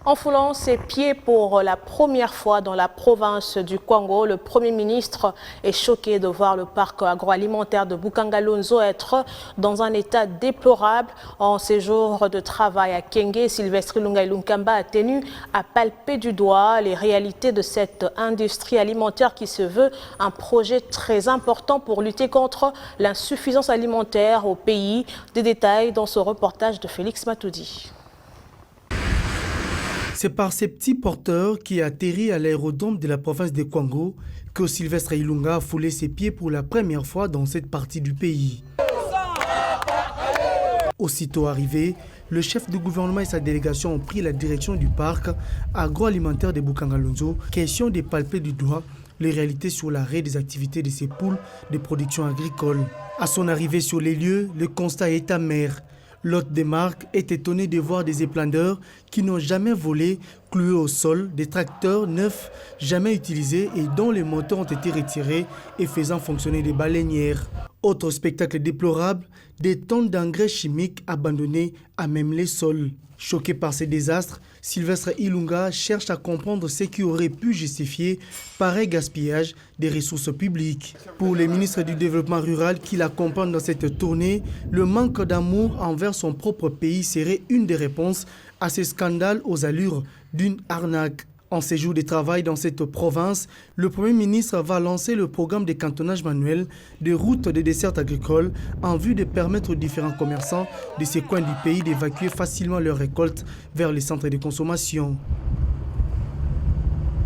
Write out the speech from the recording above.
En foulant ses pieds pour la première fois dans la province du Kwango, le Premier ministre est choqué de voir le parc agroalimentaire de Bukangalonzo être dans un état déplorable. En séjour de travail à Kenge, Sylvestre Ilunga Ilunkamba a tenu à palper du doigt les réalités de cette industrie alimentaire qui se veut un projet très important pour lutter contre l'insuffisance alimentaire au pays. Des détails dans ce reportage de Félix Matoudi. C'est par ces petits porteurs qui atterrit à l'aérodrome de la province de Kwango que Sylvestre Ilunga a foulé ses pieds pour la première fois dans cette partie du pays. Aussitôt arrivé, le chef du gouvernement et sa délégation ont pris la direction du parc agroalimentaire de Bukangalonzo, question de palper du doigt les réalités sur l'arrêt des activités de ces poules de production agricole. À son arrivée sur les lieux, le constat est amer. L'hôte des marques est étonné de voir des éplandeurs qui n'ont jamais volé, cloués au sol, des tracteurs neufs jamais utilisés et dont les moteurs ont été retirés et faisant fonctionner des baleinières. Autre spectacle déplorable, des tonnes d'engrais chimiques abandonnés à même les sols. Choqué par ces désastres, Sylvestre Ilunga cherche à comprendre ce qui aurait pu justifier pareil gaspillage des ressources publiques. Pour les ministres du Développement rural qui l'accompagnent dans cette tournée, le manque d'amour envers son propre pays serait une des réponses à ce scandale aux allures d'une arnaque. En séjour de travail dans cette province, le Premier ministre va lancer le programme de cantonnage manuel des routes de dessertes agricoles en vue de permettre aux différents commerçants de ces coins du pays d'évacuer facilement leurs récoltes vers les centres de consommation.